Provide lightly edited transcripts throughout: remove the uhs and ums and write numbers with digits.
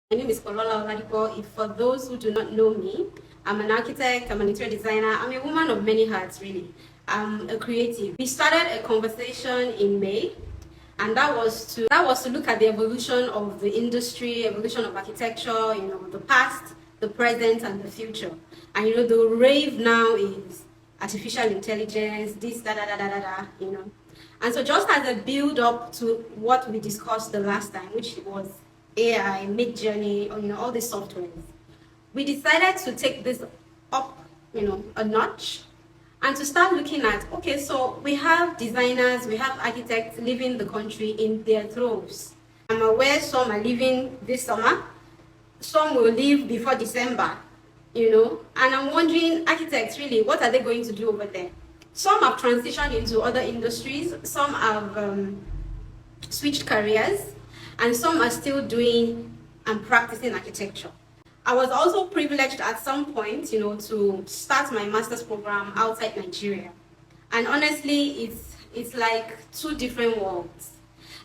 My name is Arc.Olu Fagbewesa. If for those who do not know me, I'm an architect, I'm an interior designer, I'm a woman of many hats, really. I'm a creative. We started a conversation in May, and that was to look at the evolution of the industry, evolution of architecture, the past, the present, and the future. And the rave now is artificial intelligence, this, da da da da da da. And so just as a build up to what we discussed the last time, which was AI, Mid-Journey, or all these softwares, we decided to take this up, a notch, and to start looking at, okay, so we have designers, we have architects leaving the country in their throes. I'm aware some are leaving this summer, some will leave before December, and I'm wondering, architects, really, what are they going to do over there? Some have transitioned into other industries, some have switched careers, and some are still doing and practicing architecture. I was also privileged at some point, to start my master's program outside Nigeria. And honestly, it's like two different worlds.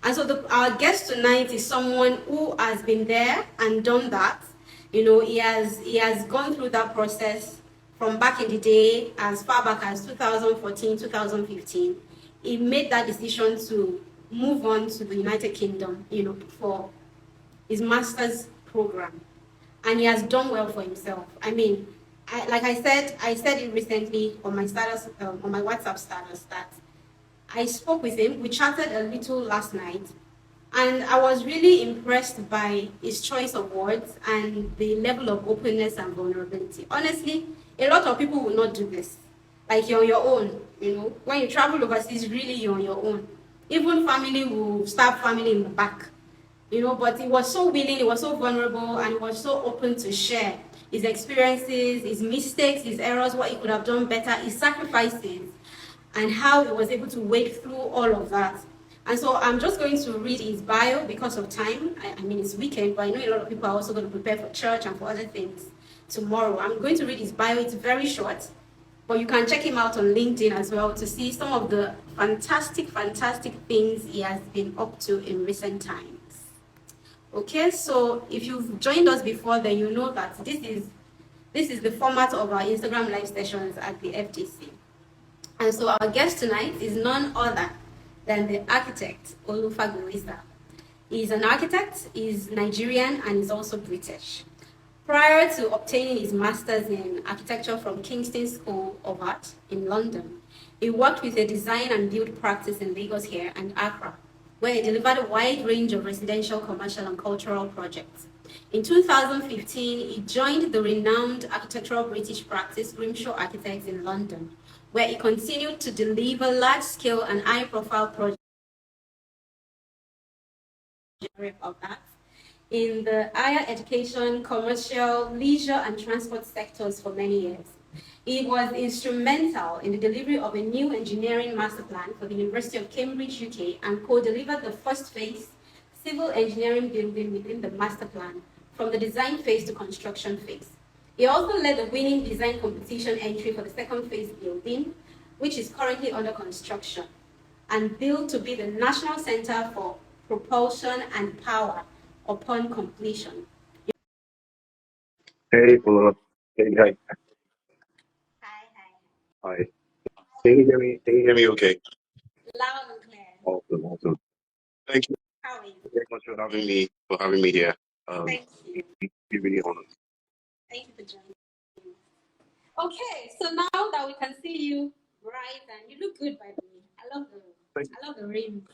And so our guest tonight is someone who has been there and done that. He has gone through that process from back in the day, as far back as 2014, 2015. He made that decision to move on to the United Kingdom, for his master's program. And he has done well for himself. I mean, I said it recently on my status, on my WhatsApp status, that I spoke with him. We chatted a little last night, and I was really impressed by his choice of words and the level of openness and vulnerability. Honestly, a lot of people will not do this. Like, you're on your own, When you travel overseas, really, you're on your own. Even family will stab family in the back, but he was so willing, he was so vulnerable, and he was so open to share his experiences, his mistakes, his errors, what he could have done better, his sacrifices, and how he was able to wade through all of that. And so I'm just going to read his bio because of time. I mean, it's weekend, but I know a lot of people are also going to prepare for church and for other things tomorrow. I'm going to read his bio. It's very short, but you can check him out on LinkedIn as well to see some of the fantastic, fantastic things he has been up to in recent times. Okay, so if you've joined us before, then you know that this is the format of our Instagram live sessions at the FTC. And so our guest tonight is none other than the architect, Olu Fagbewesa. He's an architect, he's Nigerian, and he's also British. Prior to obtaining his master's in architecture from Kingston School of Art in London, he worked with a design and build practice in Lagos here and Accra, where he delivered a wide range of residential, commercial, and cultural projects. In 2015, he joined the renowned architectural British practice Grimshaw Architects in London, where he continued to deliver large-scale and high-profile projects of that in the higher education, commercial, leisure, and transport sectors for many years. He was instrumental in the delivery of a new engineering master plan for the University of Cambridge, UK, and co-delivered the first phase civil engineering building within the master plan, from the design phase to construction phase. He also led the winning design competition entry for the second phase building, which is currently under construction, and built to be the National Center for Propulsion and Power upon completion. Hey, Paula. Hey, hi. Hi, hi. Hi. Can you hear me? Can you hear me okay? Loud and clear. Awesome, awesome. Thank you How are you? very much for having me here. Thank you. Be really honored. Thank you for joining. Okay, so now that we can see you bright and you look good, by the way. Thank I love the rings.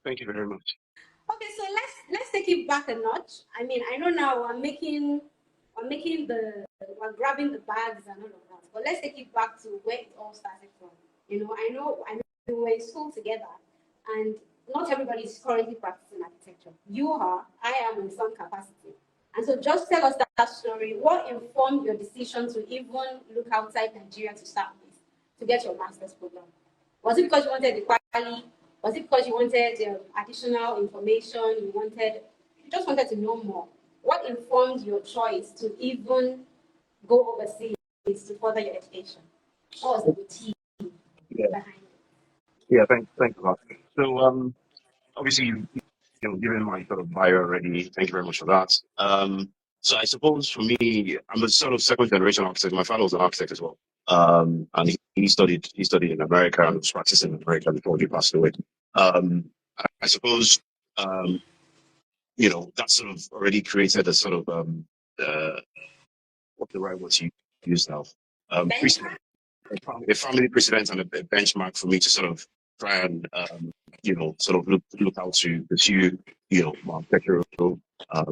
thank you very much. Okay, so let's take it back a notch. I mean, I know now we're grabbing the bags and all of that, but let's take it back to where it all started from. I know we were in school together, and not everybody is currently practicing architecture. You are, I am in some capacity. And so just tell us that story. What informed your decision to even look outside Nigeria to start with, to get your master's program? Was it because you wanted the quality? Was it because you wanted additional information? You just wanted to know more. What informed your choice to even go overseas to further your education? What was the motive Yeah, behind it? yeah. Thanks a lot. So, obviously, given my sort of bio already, thank you very much for that. So I suppose for me, I'm a sort of second generation architect. My father was an architect as well. And he studied in America and was practicing in America before he passed away. I suppose, um, that sort of already created a sort of, uh, what's the right word to use now? Precedent, a family precedent and a benchmark for me to sort of try and sort of look out to pursue my architectural.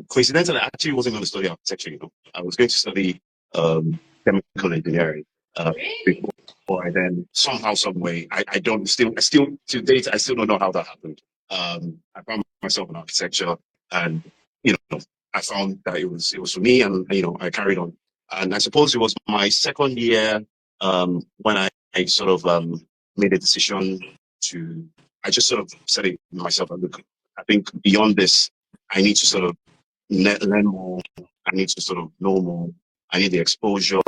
Coincidentally, I actually wasn't going to study architecture. I was going to study chemical engineering Really? before I then somehow, some way, I still to date, I still don't know how that happened. I found myself in architecture, and you know, I found that it was for me, and I carried on. And I suppose it was my second year when I sort of made a decision to. I just sort of said it to myself. Look, I think beyond this, I need to sort of learn more. I need to sort of know more. I need the exposure,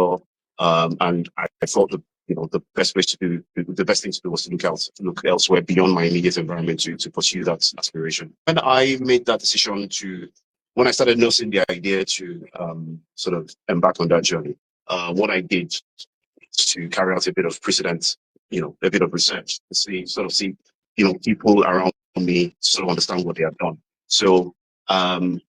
and I thought the best place to do the best thing to do was to look elsewhere beyond my immediate environment to pursue that aspiration. And I made that decision when I started nursing the idea to sort of embark on that journey. What I did to carry out a bit of precedent, a bit of research to see, people around me to sort of understand what they have done. So um,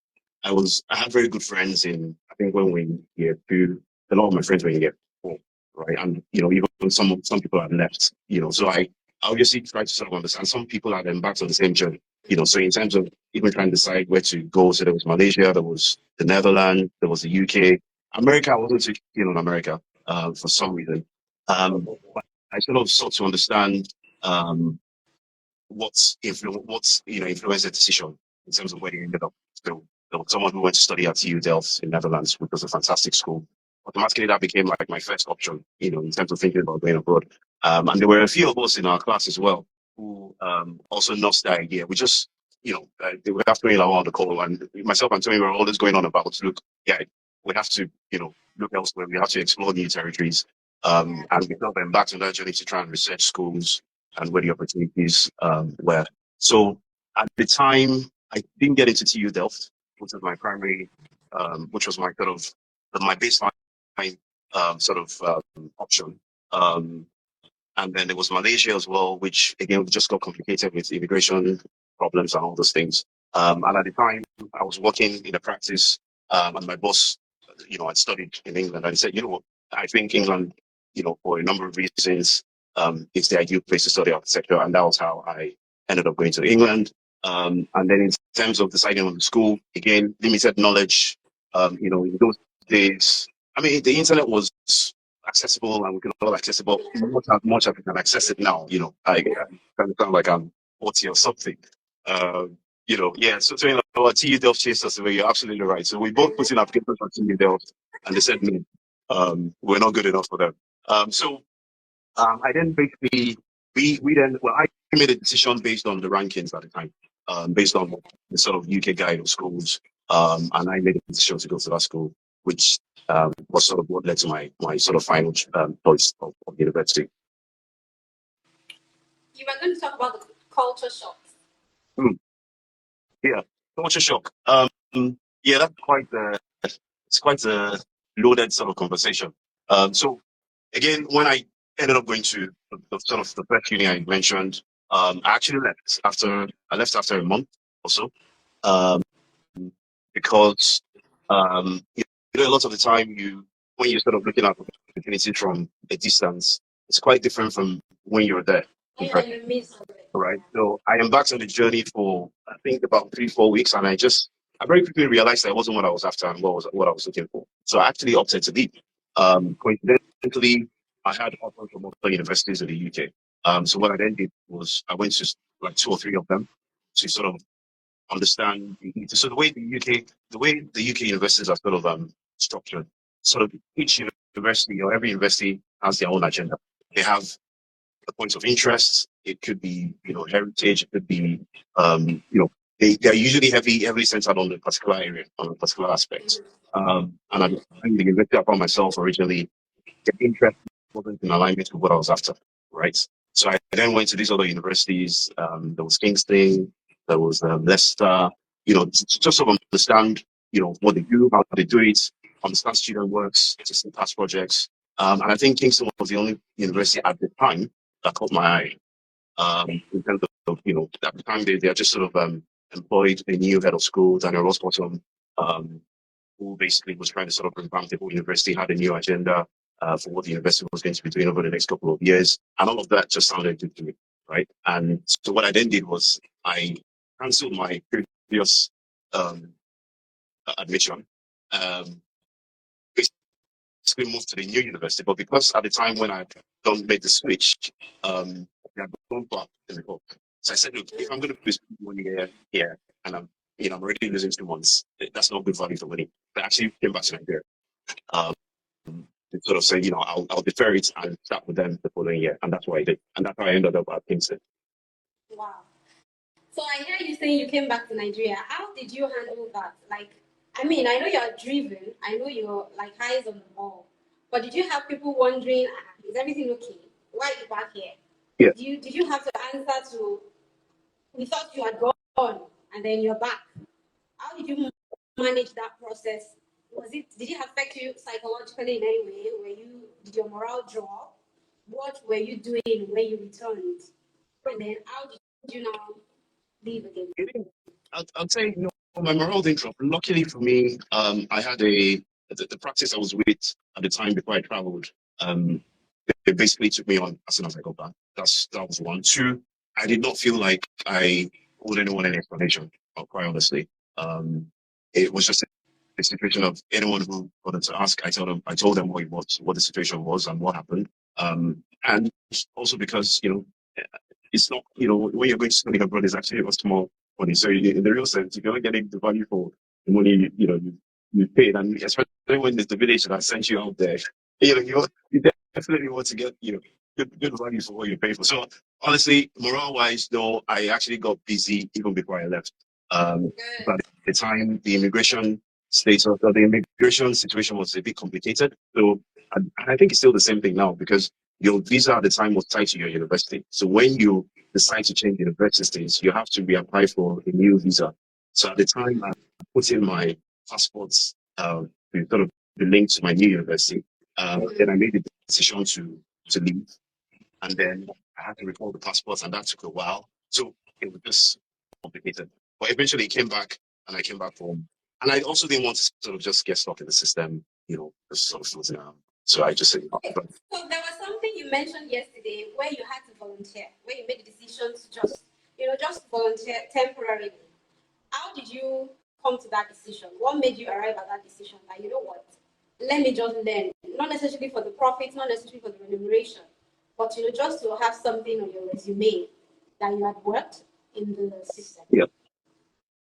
I had very good friends I think when we were in year two, a lot of my friends were in year four, right? And even some people had left, so I obviously tried to sort of understand. Some people had embarked on the same journey, so in terms of even trying to decide where to go, so there was Malaysia, there was the Netherlands, there was the UK. America, I wasn't too keen on America for some reason. But I sort of sought to understand um, what's influenced the decision in terms of where they ended up. So there was someone who went to study at TU Delft in Netherlands, which was a fantastic school. Automatically, that became like my first option, in terms of thinking about going abroad. And there were a few of us in our class as well who also lost the idea. We just, they were after me on the call, and myself and Tony were always going on about, look, yeah, we have to, look elsewhere. We have to explore new territories. And we felt them back on that journey to try and research schools and where the opportunities were. So at the time, I didn't get into TU Delft, which was my primary, which was my sort of my baseline sort of option. Um, and then there was Malaysia as well, which again just got complicated with immigration problems and all those things. And at the time, I was working in a practice, and my boss, had studied in England, and he said, what, I think England, for a number of reasons, it's the ideal place to study architecture, and that was how I ended up going to England. And then in terms of deciding on the school, again, limited knowledge. In those days, I mean, the internet was accessible and we can all access it, but much as we can access it now, I kind of sound like I'm 40 or something. Yeah, so TU Delft chased us away. You're absolutely right. So we both put in applications for TU Delft and they said no, we're not good enough for them. I then basically we then well I made a decision based on the rankings at the time, based on the sort of UK guide of schools, and I made a decision to go to that school, which was sort of what led to my sort of final choice of university. You were going to talk about the culture shocks. Yeah, culture shock. Yeah, it's quite a loaded sort of conversation. So again, when I ended up going to the sort of the first uni I mentioned, I actually left after a month or so, um, because a lot of the time when you're sort of looking at opportunity from a distance, it's quite different from when you're there. Yeah, you miss something. Right. So I embarked on the journey for I think about 3-4 weeks, and I very quickly realized that it wasn't what I was after and what I was looking for. So I actually opted to leave. Coincidentally, I had offers from other universities in the UK. So what I then did was I went to like two or three of them to sort of understand. So the way the UK universities are sort of structured, sort of each university or every university has their own agenda. They have the points of interest. It could be, heritage. It could be, they're usually heavily centered on the particular area, on a particular aspect. And I'm the university I found myself originally, the interest wasn't in alignment with what I was after, right? So I then went to these other universities. There was Kingston, There was less, just sort of understand, what they do, how they do it, understand student works, to see past projects. And I think Kingston was the only university at the time that caught my eye. In terms of, at the time they had just sort of employed a new head of school, Daniel Rossbottom, um, who basically was trying to sort of revamp the whole university, had a new agenda for what the university was going to be doing over the next couple of years. And all of that just sounded good to me, right? And so what I then did was I cancelled my previous um, admission, um, basically moved to the new university. But because at the time when I don't make the switch, I had gone back in the book. So I said, look, if I'm going to lose 1 year here and I'm already losing 2 months, that's not good value for money. I actually came back to Nigeria. Um, to sort of say, I'll defer it and start with them the following year. And that's what I did. And that's how I ended up at Kingston. Wow. So I hear you saying you came back to Nigeria. How did you handle that? Like, I mean, I know you're driven. I know you're like eyes on the ball. But did you have people wondering, is everything okay? Why are you back here? Yeah. Did you have to answer to, we thought you had gone and then you're back? How did you manage that process? Did it affect you psychologically in any way? Did your morale drop? What were you doing when you returned? And then how did you now leave again? I'd say, my morale didn't drop. Luckily for me, I had the practice I was with at the time before I traveled. They basically took me on as soon as I got back. That was one. Two, I did not feel like I owed anyone any explanation, quite honestly. It was just a situation of anyone who wanted to ask, I told them what the situation was and what happened. And also because, it's not, when you're going to study abroad, it's actually a small money. So in the real sense, if you're not getting the value for the money, you paid, and especially when it's the village that sent you out there, you definitely want to get, good value for what you pay for. So honestly, morale wise, though, I actually got busy even before I left. But at the time, the immigration status of the immigration situation was a bit complicated. So, and I think it's still the same thing now because your visa at the time was tied to your university. So when you decide to change universities, you have to reapply for a new visa. So at the time, I put in my passports to sort of be linked to my new university. Then I made the decision to leave, and then I had to recall the passports, and that took a while. So it was just complicated. But eventually, it came back, and I came back home. And I also didn't want to sort of just get stuck in the system, just sort of floating around. So I just said, Okay. So there was something you mentioned yesterday where you had to volunteer, where you made the decision to just volunteer temporarily. How did you come to that decision? What made you arrive at that decision? That you know what? Let me just learn. Not necessarily for the profits, not necessarily for the remuneration, but just to have something on your resume that you had worked in the system. yeah.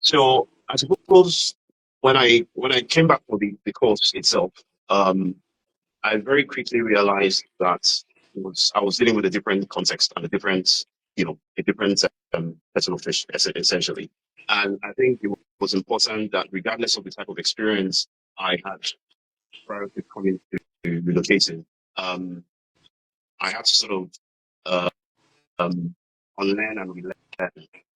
So I suppose when I came back for the course itself, I very quickly realized that I was dealing with a different context and a different kettle of fish, essentially. And I think it was important that regardless of the type of experience I had prior to coming to relocating, um, I had to sort of uh, unlearn and relearn,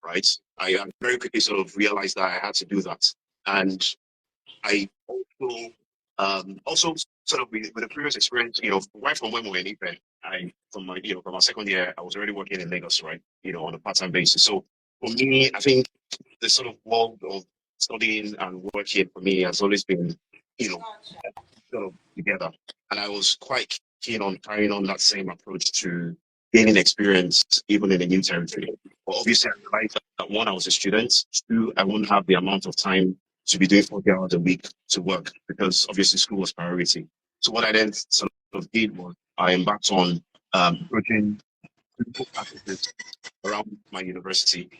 right? I very quickly sort of realized that I had to do that. And I also sort of with the previous experience, right from when we were in Ife, from our second year, I was already working in Lagos, right? On a part-time basis. So for me, I think the sort of world of studying and working for me has always been, you know, sort of together. And I was quite keen on carrying on that same approach to gaining experience, even in a new territory. But obviously, I realized that one, I was a student. Two, I wouldn't have the amount of time to be doing 40 hours a week to work because obviously school was priority. So what I then sort of did was I embarked on approaching people practices around my university,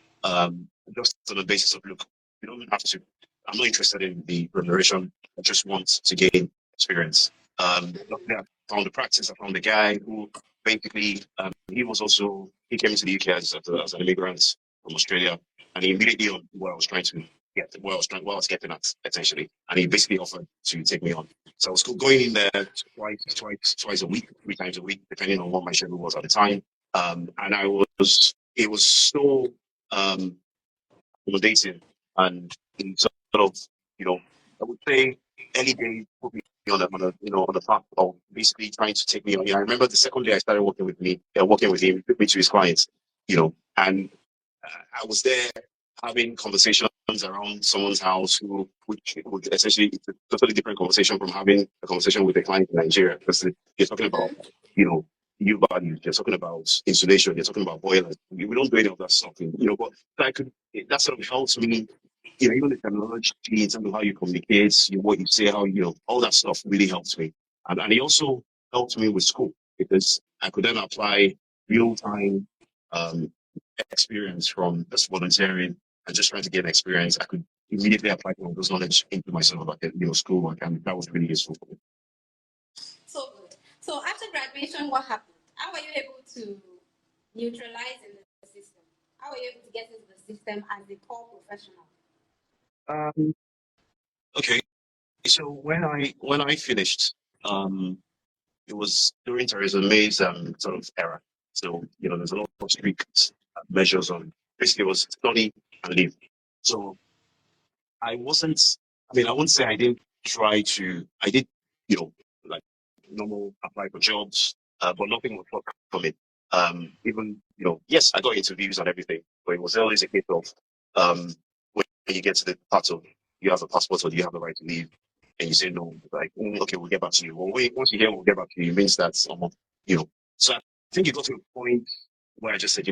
just on the basis of, look, you don't have to, I'm not interested in the remuneration. I just want to gain experience. Luckily, I found the practice. I found a guy who basically, he came into the UK as an immigrant from Australia, and he immediately on what I was trying to get, what I was getting at, essentially. And he basically offered to take me on. So I was going in there twice a week, 3 times a week, depending on what my schedule was at the time. And it was so, accommodating, and in sort of, you know, I would say early days put me on the path of basically trying to take me on. I remember the second day I started working with him, he took me to his clients, and I was there having conversations around someone's house which would essentially, it's a totally different conversation from having a conversation with a client in Nigeria, because you're talking about, new values, you're talking about insulation, you're talking about boilers. We don't do any of that stuff, but that sort of helps me, even the terminology in terms of how you communicate, what you say, how, all that stuff really helps me. And it also helped me with school, because I could then apply real time um, experience from just volunteering and just trying to get experience. I could immediately apply all those knowledge into myself at schoolwork, and that was really useful for me. So good. So after graduation, what happened? How were you able to neutralize in the system? How were you able to get into the system as a core professional? Um, okay, so when I finished, it was during Theresa May's sort of era. So there's a lot of strict measures on, basically it was study and leave. So I wasn't, I wouldn't say I didn't try to, I did, like normal apply for jobs, but nothing was from it. Even, yes, I got interviews and everything, but it was always a case of, when you get to the part of you have a passport or you have the right to leave, and you say no, like, okay, we'll get back to you. Well, wait, once you hear we'll get back to you, it means that, so I think it got to a point where I just said,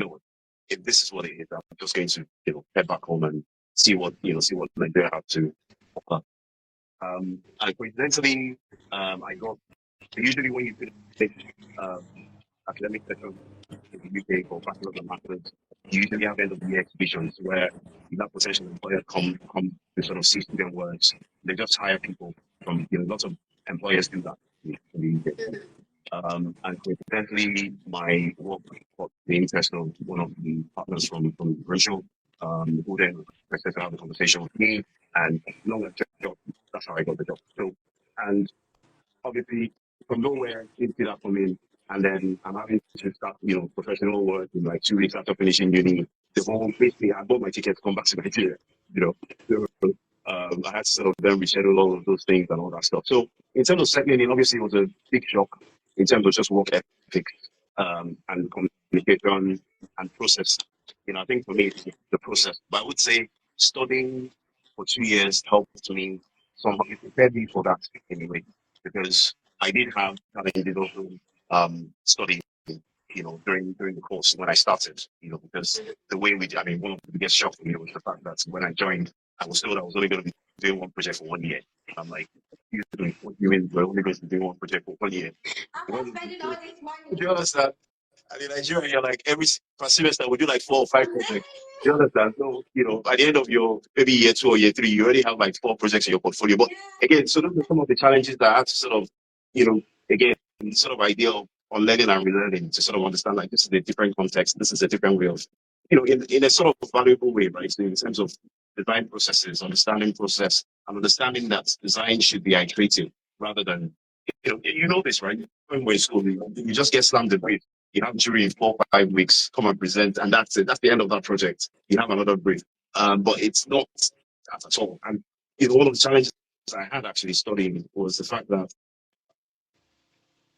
if this is what it is, I'm just going to, head back home and see what Nigeria have to offer. And coincidentally, I got, usually when you finish um, academic session in the UK for bachelor's and master's, you usually have end of the year exhibitions where you have potential employers come to sort of see student works. They just hire people from, lots of employers do that in the UK. And coincidentally, my work caught the interest of one of the partners from Rachel, who then requested to have a conversation with me, and long as job, that's how I got the job. So, and obviously, from nowhere, didn't see that coming, and then I'm having to start, professional work in like 2 weeks after finishing uni. The whole basically, I bought my ticket to come back to Nigeria, So, I had to sort of then reschedule all of those things and all that stuff. So, in terms of settling in, obviously, it was a big shock in terms of just work ethics, and communication and process. I think for me, it's the process. But I would say studying for 2 years helped me somehow. It prepared me for that anyway, because I did have challenges also studying, during the course when I started, because the way one of the biggest shock for me was the fact that when I joined, I was told I was only going to be doing one project for 1 year. I'm like, what do you mean we're only going to be doing one project for 1 year? I'm not spending all this money. Do you understand? And in Nigeria, you're like every per semester we do like 4 or 5 projects. Do you understand? So, at the end of your maybe year 2 or year 3, you already have like 4 projects in your portfolio. But again, so those are some of the challenges that I had to sort of, again, sort of idea of on learning and relearning to sort of understand like this is a different context, this is a different way of, in a sort of valuable way, right? So in terms of design processes, understanding process, and understanding that design should be iterative rather than, this, right? When we're in school, you just get slammed the brief. You have jury in 4 or 5 weeks, come and present, and that's it. That's the end of that project. You have another brief. But it's not that at all. And one of the challenges I had actually studying was the fact that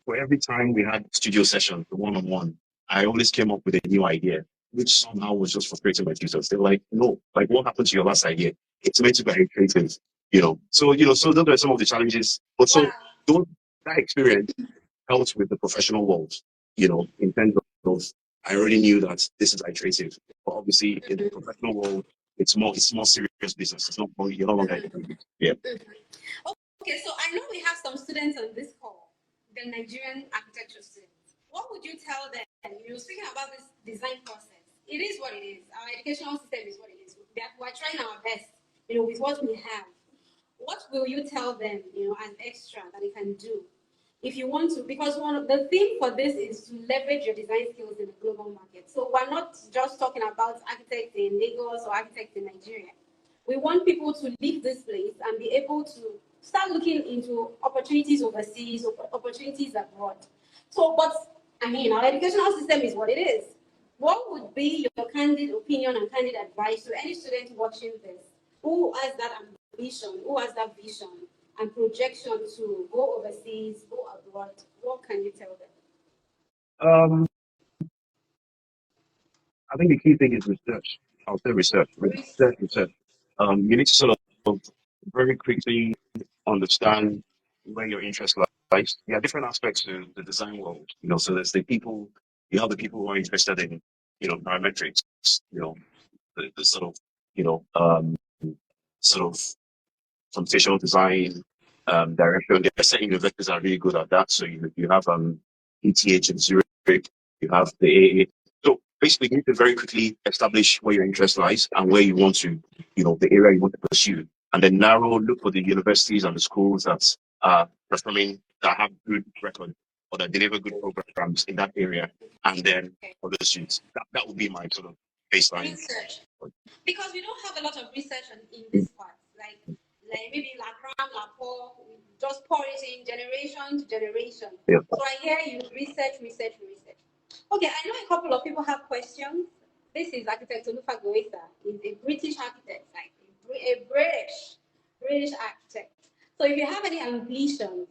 for every time we had studio sessions, the one-on-one, I always came up with a new idea, which somehow was just frustrating my tutors. They're like, no, like what happened to your last idea? It's meant to be creative, So those are some of the challenges. But so that experience helped with the professional world, in terms of I already knew that this is iterative. But obviously in the professional world, it's more serious business. It's not you're no longer yeah. Okay, so I know we have some students on this call, the Nigerian architecture students. What would you tell them? Speaking about this design process, it is what it is. Our educational system is what it is. We're trying our best, with what we have. What will you tell them, as extra that they can do if you want to? Because one of the thing for this is to leverage your design skills in the global market. So we're not just talking about architects in Lagos or architects in Nigeria. We want people to leave this place and be able to start looking into opportunities overseas, opportunities abroad. So, but our educational system is what it is. What would be your candid opinion and candid advice to any student watching this who has that ambition, who has that vision and projection to go overseas, go abroad? What can you tell them? Um, I think the key thing is research. I'll say research, research, research. You need to sort of very quickly understand where your interest lies. There are different aspects to the design world. So there's the people, you have the people who are interested in, parametrics, the sort of, you know, sort of computational design, direction. There are certain universities are really good at that. So you have ETH in Zurich, you have the AA. So basically, you need to very quickly establish where your interest lies and where you want to, the area you want to pursue, and then look for the universities and the schools that are performing, that have good record or that deliver good programs in that area, and then for the students. That would be my sort of baseline. Research. Because we don't have a lot of research in this part. Like maybe La Cram, La Pour, we just pour it in generation to generation. Yeah. So I hear you research, research, research. Okay, I know a couple of people have questions. This is Arc.Olu Fagbewesa. He's a British architect, like a British architect. So if you have any ambitions,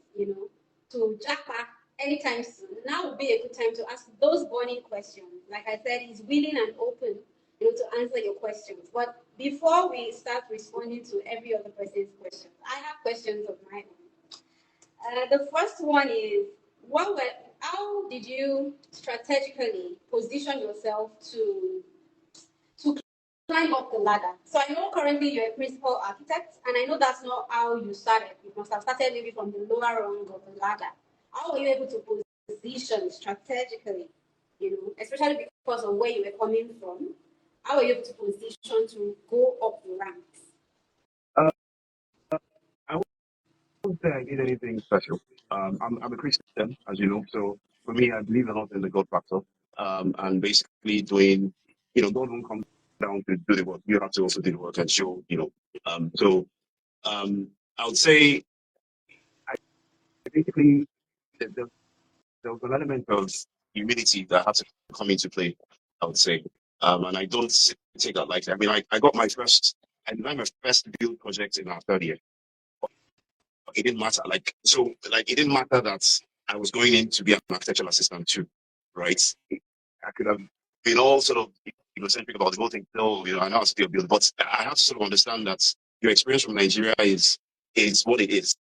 to Japa anytime soon, now would be a good time to ask those burning questions. Like I said, he's willing and open, to answer your questions. But before we start responding to every other person's questions, I have questions of my own. The first one is, how did you strategically position yourself to climb up the ladder? So I know currently you're a principal architect, and I know that's not how you started. You must have started maybe from the lower rung of the ladder. How were you able to position strategically, especially because of where you were coming from? How were you able to position to go up the ranks? Uh, I wouldn't say I did anything special. I'm a Christian, as you know, so for me, I believe a lot in the God factor. And basically doing, God won't come down to do the work. You have to also do the work and show, So I would say basically there was an element of humility that had to come into play, I would say. And I don't take that lightly. I mean, I designed my first build project in our third year. It didn't matter. It didn't matter that I was going in to be an architectural assistant too, right? I could have been all sort of egocentric about the whole thing. No, I know how to build, but I have to sort of understand that your experience from Nigeria is what it is,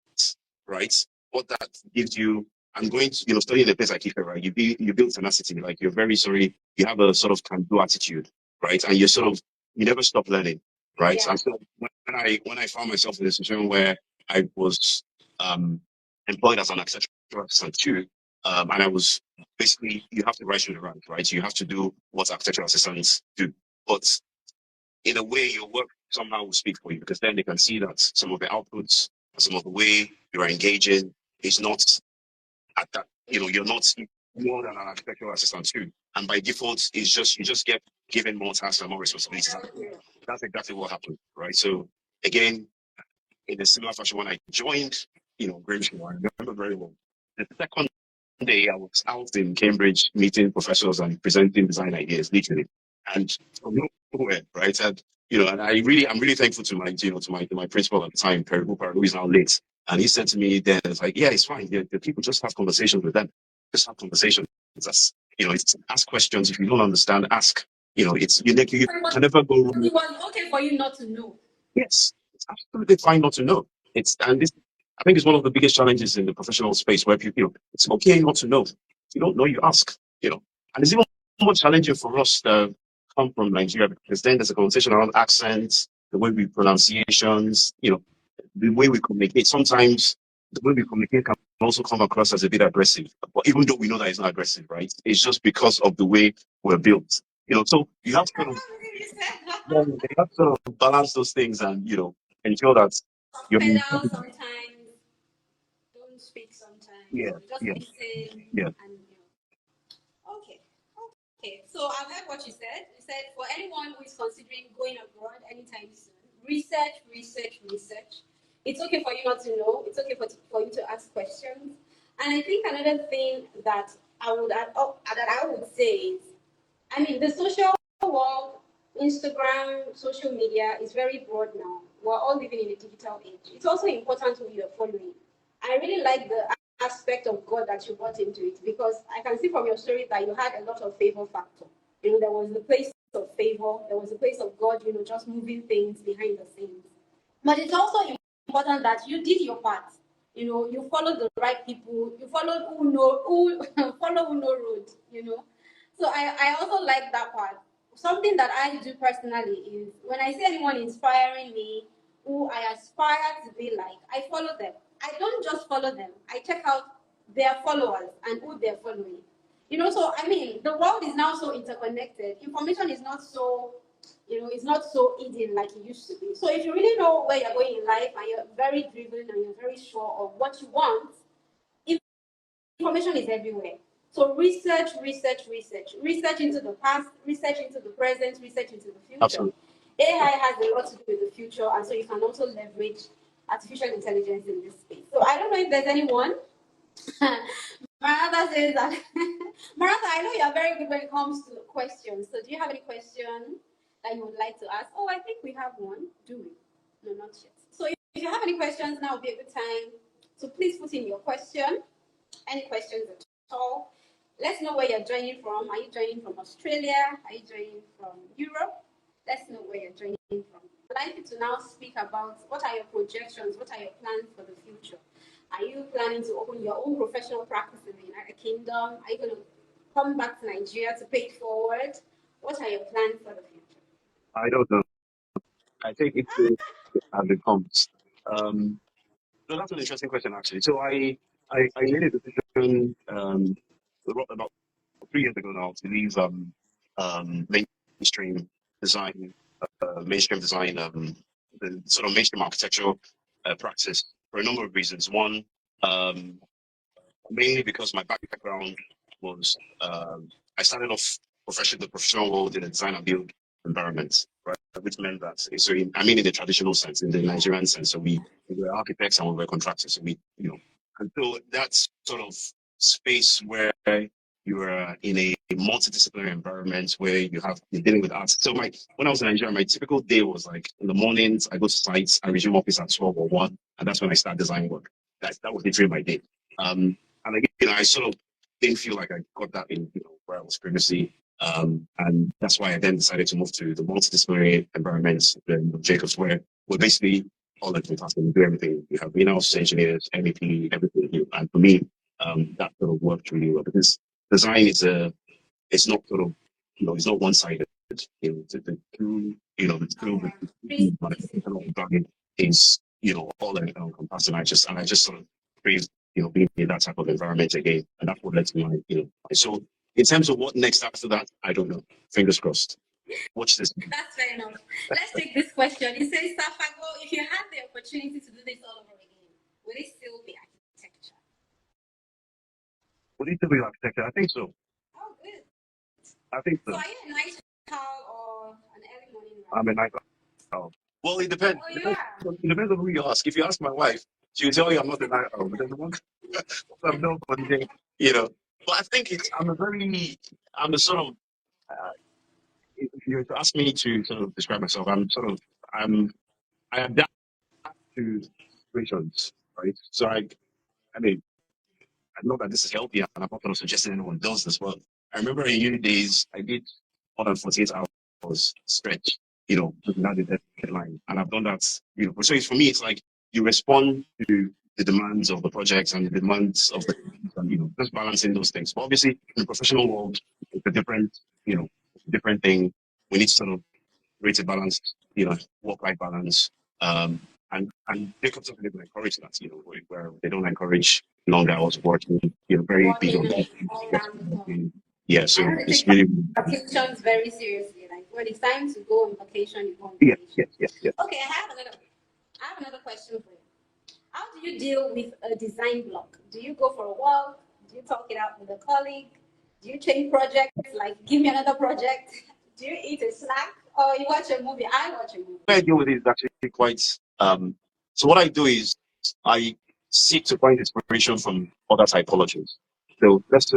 right? What that gives you. I'm going to, study in a place like Ife, right? You build tenacity, like you're very sorry. You have a sort of can-do attitude, right? And you never stop learning, right? Yeah. And so when I found myself in a situation where I was employed as an architectural assistant too, and I was basically, you have to rise through the ranks, right? You have to do what architectural assistants do, but in a way, your work somehow will speak for you, because then they can see that some of the outputs, some of the way you are engaging is not at that. You're not more than an architectural assistant too, and by default, you just get given more tasks and more responsibilities. That's exactly what happened, right? So again, in a similar fashion, when I joined, Grimshaw, I remember very well. The second day I was out in Cambridge meeting professors and presenting design ideas, literally, and from nowhere, right? And I'm really thankful to my principal at the time, Peru is now late, and he said to me then, it's like, yeah, it's fine. The people, just have conversations with them, just have conversations. That's it's ask questions. If you don't understand, ask. You can never go wrong. It was okay for you not to know. Yes, it's absolutely fine not to know. I think it's one of the biggest challenges in the professional space, where people, it's okay not to know. If you don't know, you ask, and it's even more challenging for us that come from Nigeria, because then there's a conversation around accents, the way we pronunciations, the way we communicate. Sometimes the way we communicate can also come across as a bit aggressive, but even though we know that it's not aggressive, right? It's just because of the way we're built, so you have to kind of yeah, you have to balance those things, and ensure that you're Pedal sometimes, don't speak sometimes, yeah, just yeah, listen yeah. and okay. Okay, so I've heard what you said. You said for anyone who is considering going abroad anytime soon, research, research, research. It's okay for you not to know. It's okay for you to ask questions. And I think another thing that I would say is I mean, the social world, Instagram, social media is very broad now. We're all living in a digital age. It's also important who you're following. I really like the aspect of God that you brought into it because I can see from your story that you had a lot of favor factor. You know, there was the place of favor, there was a place of God, you know, just moving things behind the scenes. But it's also important that you did your part. You know, you followed the right people. You followed who follow who know road. You know, so I also like that part. Something that I do personally is when I see anyone inspiring me, who I aspire to be like, I follow them. I don't just follow them. I check out their followers and who they're following. You know, so I mean, the world is now so interconnected. Information is not so, you know, it's not so hidden like it used to be. So if you really know where you're going in life and you're very driven and you're very sure of what you want, information is everywhere. So research, research, research, research into the past, research into the present, research into the future. Absolutely. AI has a lot to do with the future, and so you can also leverage artificial intelligence in this space. So I don't know if there's anyone. Martha says that. Martha, I know you're very good when it comes to questions. So do you have any question that you would like to ask? Oh, I think we have one. Do we? No, not yet. So if you have any questions, now would be a good time. So please put in your question. Any questions at all? Let's know where you're joining from. Are you joining from Australia? Are you joining from Europe? Let's know where you're joining from. I'd like you to now speak about what are your projections, what are your plans for the future? Are you planning to open your own professional practice in the United Kingdom? Are you going to come back to Nigeria to pay it forward? What are your plans for the future? I don't know. I think it will as it comes. No, that's an interesting question actually. So I made a decision about 3 years ago now to leave mainstream design, the sort of mainstream architectural practice for a number of reasons. One, um, mainly because my background was I started off the professional world in a design and build environment, right? Which meant that I mean in the traditional sense, in the Nigerian sense. So we were architects and we were contractors. So and so that's sort of space where you are in a multidisciplinary environment where you're dealing with art. So when I was in Nigeria, my typical day was like in the mornings I go to sites, I resume office at 12 or 1, and that's when I start design work. That was literally my day. And again, I sort of didn't feel like I got that in where I was previously. And that's why I then decided to move to the multidisciplinary environments, Jacobs, where we're basically all the fantastic. We do everything. We have in-house engineers, MEP, everything. And for me, that sort of worked really well because design it's not sort of, it's not one-sided. The true, the true manifestation of design is, all encompassing. And I just sort of praise, being in that type of environment again. And that's what led to so in terms of what next after that, I don't know. Fingers crossed. Watch this. That's fair enough. Let's take this question. It says, Safago, if you had the opportunity to do this all over again, would it still be architecture? Would it still be architecture? I think so. Oh, good. I think So so. are you a night owl or an early morning I'm a riser? night owl. Well, it depends. Oh, It you depends, are. it depends on who you ask. If you ask my wife, she'll tell you I'm not a night owl. But then the one I've known for the day, But I think I'm a sort of, uh, if you were to ask me to sort of describe myself, I adapt to situations, right? So I mean, I know that this is healthy, and I'm not going to suggest anyone does this, but I remember in uni days, I did more than 48 hours stretch, looking at the deadline. And I've done that, So for me, it's like you respond to the demands of the projects and the demands of the, and, just balancing those things. But obviously, in the professional world, it's a different thing. We need to sort of create a balanced, work-life balance. And Jacobs doesn't even encourage that, where they don't encourage long hours working, very big on Working all around the clock. yeah, I so know they it's take really vacations very seriously. Like when it's time to go on vacation, you go on yeah, vacation. yeah, yeah, yeah. Okay, I have another question for you. How do you deal with a design block? Do you go for a walk? Do you talk it out with a colleague? Do you change projects? Like, give me another project. Do you eat a snack or you watch a movie? I watch a movie. What I deal with it is actually quite so what I do is I seek to find inspiration from other typologies. So let's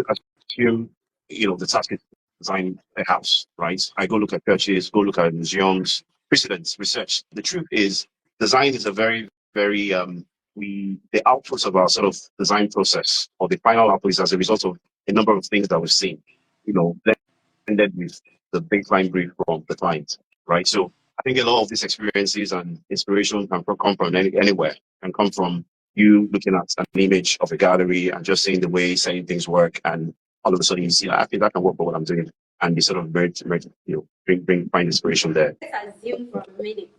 assume, the task is design a house, right? I go look at churches, go look at museums, precedents, research. The truth is, design is a very, very the outputs of our sort of design process or the final output is as a result of a number of things that we've seen, blended with the baseline brief from the client, right? So I think a lot of these experiences and inspiration can come from anywhere, can come from you looking at an image of a gallery and just seeing the way certain things work, and all of a sudden you see, I think that can work for what I'm doing, and you sort of find inspiration there. Let's assume for a minute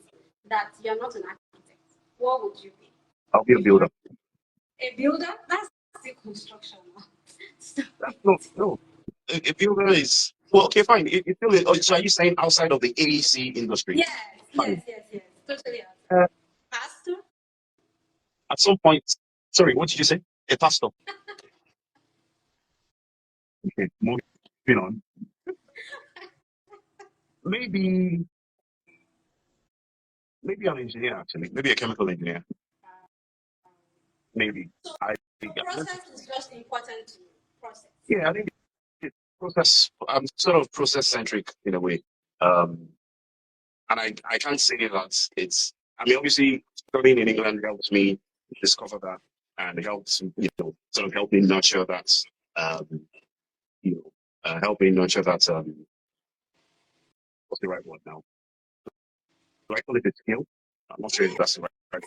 that you're not an architect. What would you be? I'll be a builder. A builder? That's still construction. No, no. A builder is well, okay, fine. So are you saying outside of the AEC industry? Yes, Fine. yes. Totally Uh, pastor? at some point, sorry, what did you say? A pastor. Okay, moving on. Maybe an engineer actually. Maybe a chemical engineer. Maybe. So I process is just important to process. Yeah, I think process. I'm sort of process centric in a way, and I can't say that it's. I mean, obviously, studying in England helps me discover that, and it helps sort of help me nurture that. Um, help me nurture that. What's the right word now? Do I call it a skill? I'm not sure if that's the right. I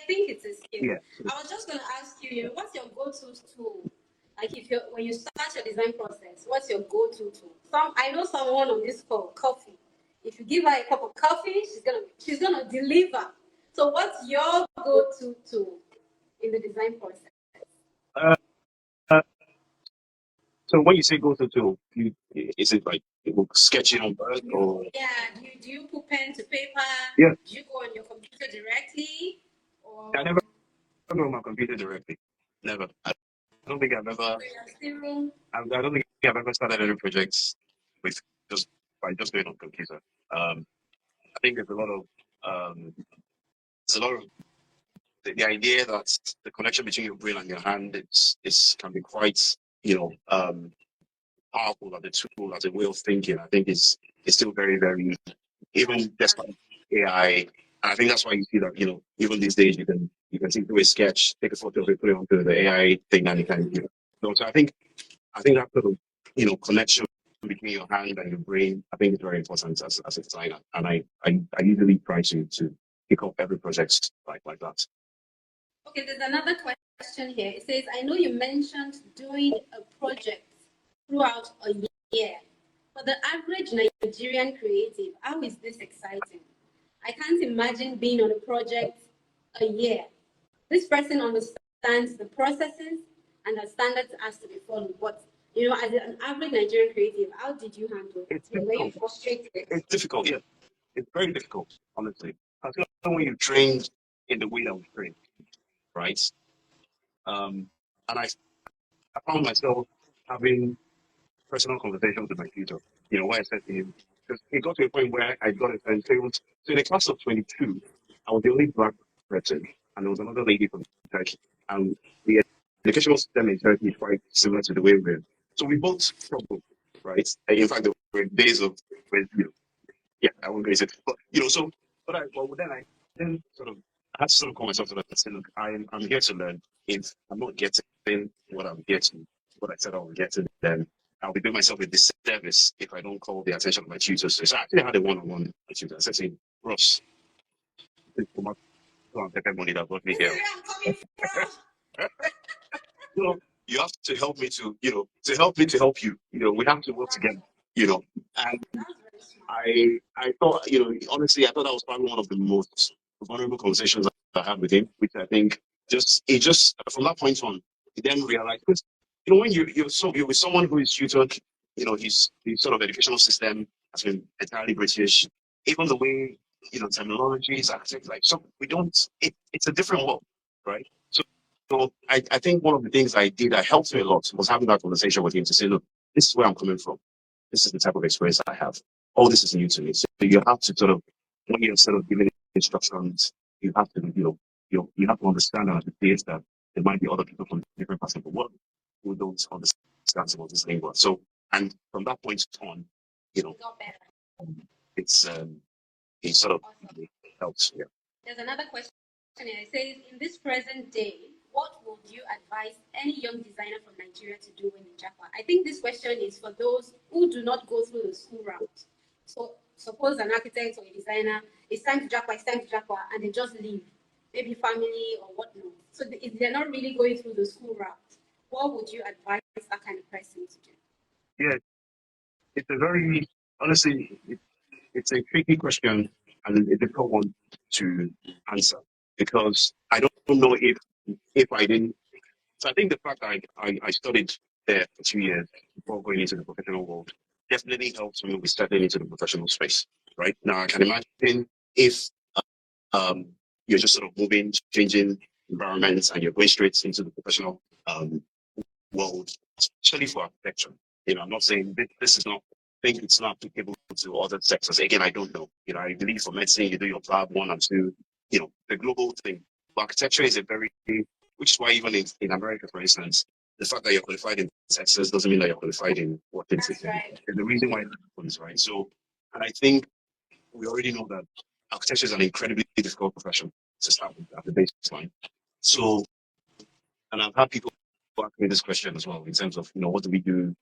think it's a skill. Yeah. I was just going to ask you, what's your go-to tool? Like when you start your design process, what's your go-to tool? I know someone on this call, coffee. If you give her a cup of coffee, she's gonna deliver. So what's your go-to tool in the design process? Uh, so when you say go to tool, is it like sketching on board or? Yeah, do you put pen to paper? Yeah. Do you go on your computer directly? Or I never go on my computer directly. Never. I don't think I've ever. I don't think I've ever started any projects with by just doing on computer. I think there's a lot of the idea that the connection between your brain and your hand can be quite powerful as a tool, as a way of thinking. I think it's still very, very, even despite AI. And I think that's why you see that even these days you can see through a sketch, take a photo of it, put it onto the AI thing, and you can so I think that sort of connection between your hand and your brain, I think is very important as a designer. And I usually try to pick up every project like that. Okay, there's another question here. It says, I know you mentioned doing a project throughout a year. For the average Nigerian creative, how is this exciting? I can't imagine being on a project a year. This person understands the processes and the standards has to be followed. But as an average Nigerian creative, how did you handle it? Were you frustrated? It's difficult, yeah. It's very difficult, honestly. I feel like when you train in the way that we train, right? And I found myself having personal conversations with my tutor, where I said to him, because it got to a point where I got it, and so in a class of 22, I was the only black person, and there was another lady from Turkey, and the educational system in Turkey is quite similar to the way we're. So we both struggled, right? And in fact, there were days of when, yeah, I won't raise it, but then I sort of I had to sort of call myself to that and say, look, I'm here to learn. If I'm not getting what I'm getting, what I said I was getting, then I'll be doing myself a disservice if I don't call the attention of my tutors. So I actually had a one-on-one with my tutor. I said to him, Ross, money that brought me here. You have to help me to help you. We have to work together. And I thought, honestly, I thought that was probably one of the most vulnerable conversations I had with him, which I think it just from that point on, he then realized because when you're with someone who is tutored, his sort of educational system has been entirely British, even the way terminology is active, like so we don't it's a different world, right? So I think one of the things I did that helped me a lot was having that conversation with him to say, look, this is where I'm coming from. This is the type of experience I have. All this is new to me. So you have to sort of, when you're sort of giving instructions, you have to, you have to understand and appreciate that there might be other people from different parts of the world who don't understand some of this language. So And from that point on, you know, it's it sort of helps. Yeah. There's another question here. It says, in this present day, what would you advise any young designer from Nigeria to do when in Japa? I think this question is for those who do not go through the school route. So suppose an architect or a designer, it's time to Japa, and they just leave, maybe family or whatnot. So if they're not really going through the school route, what would you advise that kind of person to do? Yeah, it's a very honestly, it's a tricky question and a difficult one to answer because I don't know if I didn't. So I think the fact that I studied there for 2 years before going into the professional world definitely helped me with stepping into the professional space. Right now, I can imagine if um, you're just sort of moving, changing environments, and you're going straight into the professional world, especially for architecture. I'm not saying this is not, think it's not applicable to other sectors. Again, I don't know. I believe for medicine, you do your lab 1 and 2, the global thing. But architecture is a very, which is why even in America, for instance, the fact that you're qualified in Texas doesn't mean that you're qualified in Washington. That's right. There's a reason why that happens, right? So, and I think we already know that architecture is an incredibly difficult profession to start with at the baseline. So, and I've had people ask me this question as well in terms of, what do we do?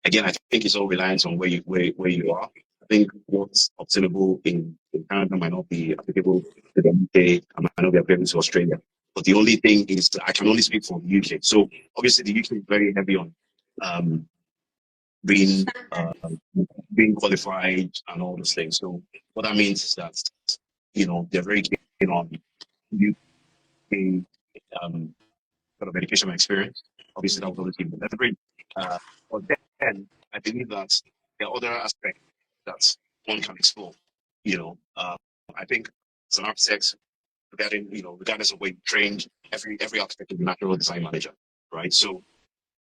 Again, I think it's all reliant on where you are. I think what's obtainable in Canada might not be applicable to the UK, and might not be applicable to Australia. But the only thing is I can only speak for the UK. So obviously the UK is very heavy on um, being being qualified and all those things. So what that means is that they're very keen on UK sort of educational experience. Obviously, that was always given leverage. But then I believe that there are other aspects that one can explore. I think as an architect, regardless of where you trained, every architect is a natural design manager, right? So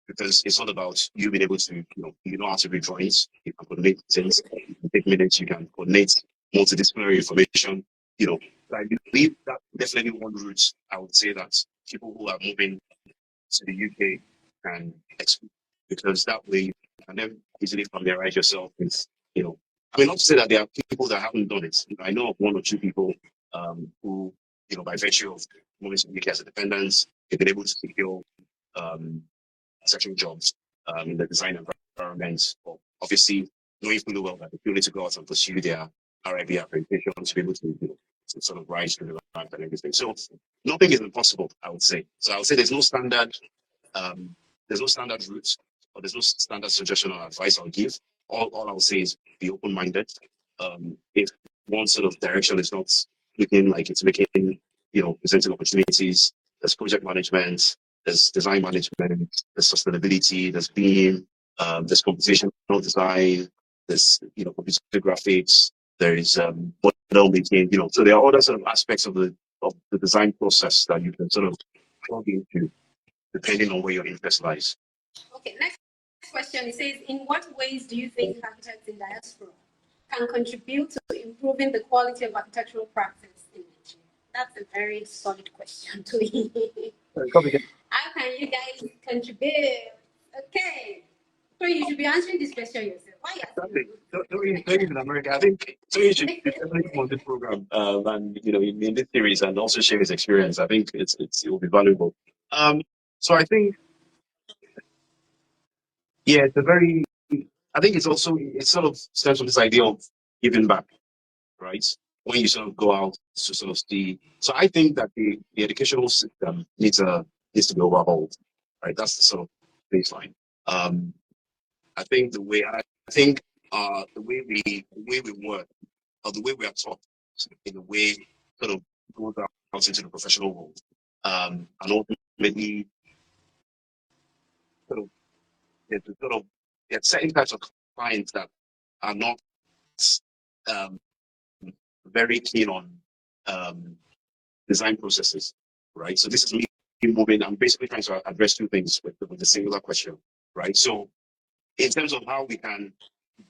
because it's all about you being able to, you know how to read drawings, you can coordinate things, you can take minutes, you can coordinate multidisciplinary information. I believe that definitely one route I would say that people who are moving to the UK can explore, because that way you can then easily familiarize yourself with, not to say that there are people that haven't done it. I know of 1 or 2 people who, by virtue of moving to the UK as a dependent, they've been able to secure section jobs in the design environment. But obviously, knowing fully well that they need to go out and pursue their RIB accreditation to be able to sort of rise through the rank and everything. So nothing is impossible, I would say. So I would say um, there's no standard route, or there's no standard suggestion or advice I'll give. All I will say is be open-minded. If one sort of direction is not looking like it's making, presenting opportunities, there's project management, there's design management, there's sustainability, there's BIM, there's computational design, there's computer graphics, there is model making, so there are other sort of aspects of the design process that you can sort of plug into depending on where your interest lies. Okay, next question. It says, in what ways do you think architects in diaspora can contribute to improving the quality of architectural practice in Nigeria? That's a very solid question to me. How can you guys contribute? Okay. So you should be answering this question yourself. Why are you asking in America, I think you should definitely come on this program and in this series and also share his experience. I think it will be valuable. So I think it's a very. I think it sort of stems from this idea of giving back, right? When you sort of go out to sort of see. So I think that the educational system needs to be overhauled, right? That's the sort of baseline. I think the way the way we work, or the way we are taught, in a way sort of goes out into the professional world, and ultimately sort of there's certain types of clients that are not um, very keen on design processes, right? So this is me moving. I'm basically trying to address 2 things with the singular question, right? So in terms of how we can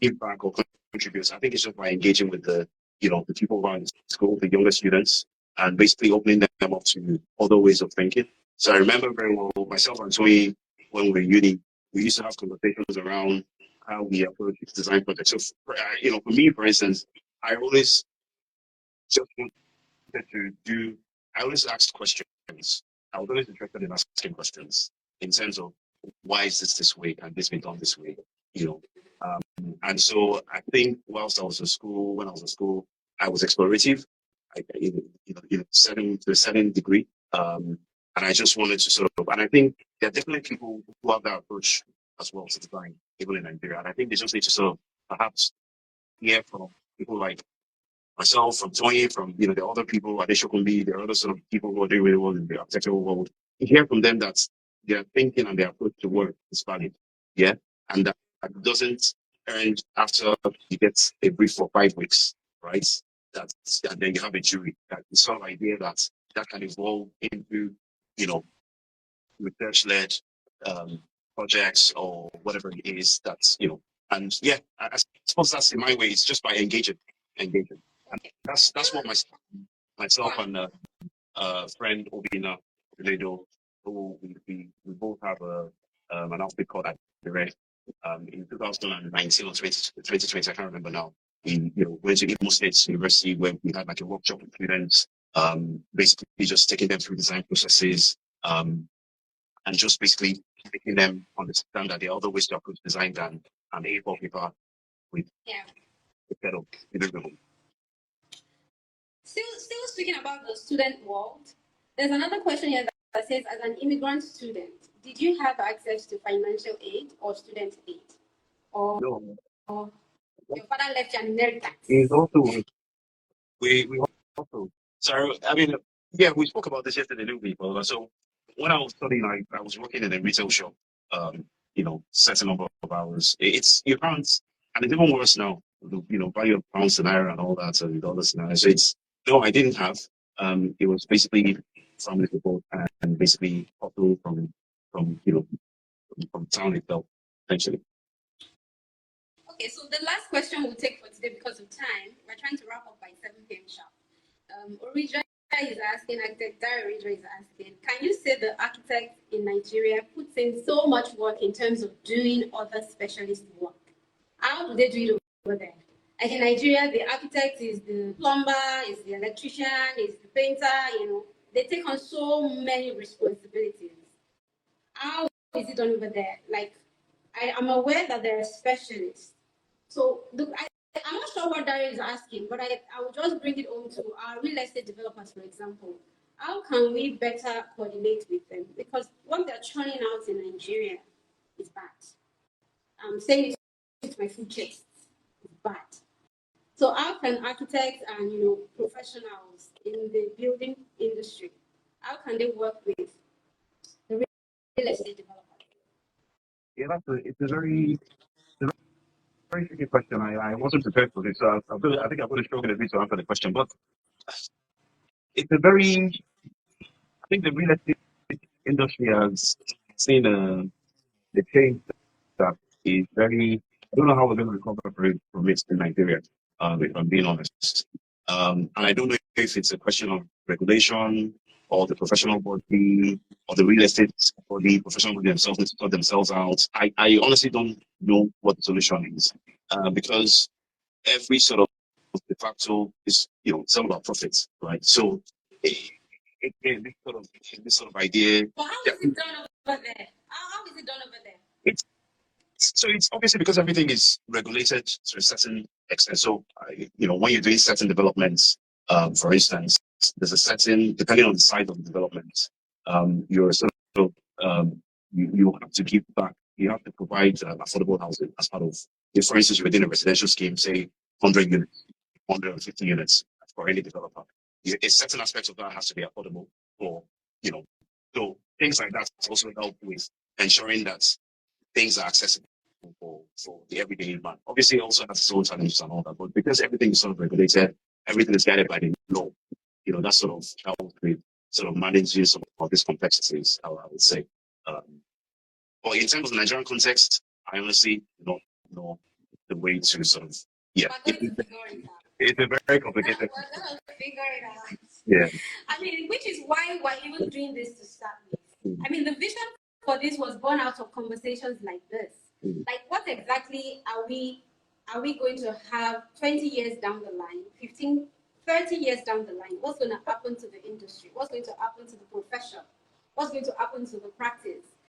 give back or contribute, I think it's just by engaging with the people around the school, the younger students, and basically opening them up to other ways of thinking. So I remember very well myself and Tony, when we were uni, we used to have conversations around how we approach design projects. So, for me, for instance, I always just wanted to do. I always asked questions. I was always interested in asking questions in terms of why is this way? Can this be done this way? You know, and so I think whilst I was in school, when I was in school, I was explorative, to a certain degree. And I just wanted to sort of, and I think there are definitely people who have that approach as well to design, even in Nigeria. And I think they just need to sort of perhaps hear from people like myself, from Tony, from the other people, Adeshokunbi, there are other sort of people who are doing really well in the architectural world. You hear from them that their thinking and their approach to work is valid. Yeah. And that doesn't end after you get a brief for 5 weeks, right? And then you have a jury. That the sort of idea that can evolve into, you know, research-led projects or whatever it is and yeah, I suppose that's in my way. It's just by engaging. And that's what myself and friend Obina Ledo, who we both have an outfit called Adire. In 2019 or 2020, I can't remember now. We went to Imo State University where we had like a workshop with students, basically just taking them through design processes, and just basically making them understand that there are other ways to approach design than an A4 paper with a set of deliverables. Still speaking about the student world, there's another question here that says, as an immigrant student, did you have access to financial aid or student aid? Or, No. or your father left you an inheritance? It's also, we also, so, I mean, yeah, we spoke about this yesterday, didn't we, Paula? So when I was studying, I was working in a retail shop, certain number of hours. You can't, and it's even worse now, value of pounds and naira and all that and dollars now. So no, I didn't have. It was basically family support and basically also from town itself, essentially. Okay, so the last question we'll take for today because of time, we're trying to wrap up by 7 p.m. sharp. Orija is asking, architect Dara Orija is asking, can you say the architect in Nigeria puts in so much work in terms of doing other specialist work? How do they do it over there? Like in Nigeria, the architect is the plumber, is the electrician, is the painter, they take on so many responsibilities. How is it done over there? Like, I am aware that there are specialists. So I'm not sure what Dario is asking, but I will just bring it home to our real estate developers, for example. How can we better coordinate with them? Because what they're churning out in Nigeria is bad. I'm saying it with my full chest. It's bad. So how can architects and professionals in the building industry, how can they work with the real estate developers? Yeah, it's a very tricky question. I wasn't prepared for this, so I think I'm going to struggle a bit to answer the question. But it's a very, I think the real estate industry has seen the change that is very. I don't know how we're going to recover from it in Nigeria, if I'm being honest. And I don't know if it's a question of regulation or the professional body or the real estate or the professional body themselves need to sort themselves out. I honestly don't know what the solution is, because every sort of de facto is it's all about profits, right? So this sort of idea. Well, how is it done over there? How is it done over there? It's obviously because everything is regulated to a certain extent. So when you're doing certain developments, for instance, there's a certain, depending on the size of the development, you're sort of you have to give back. You have to provide affordable housing as part of. If, for instance, you're within a residential scheme, say 100 units, 150 units for any developer, a certain aspect of that has to be affordable for so things like that also help with ensuring that things are accessible for the everyday man. Obviously, it also has its own challenges and all that, but because everything is sort of regulated, everything is guided by the law. That sort of helps with sort of managing some of these complexities. I would say. But in terms of the Nigerian context, I honestly don't know the way to sort of it's a very complicated. We're gonna figure it out. Yeah. I mean, which is why we're even doing this to start with. I mean, the vision for this was born out of conversations like this. Like, what exactly are we going to have 20 years down the line, 15, 30 years down the line? What's going to happen to the industry? What's going to happen to the profession? What's going to happen to the practice?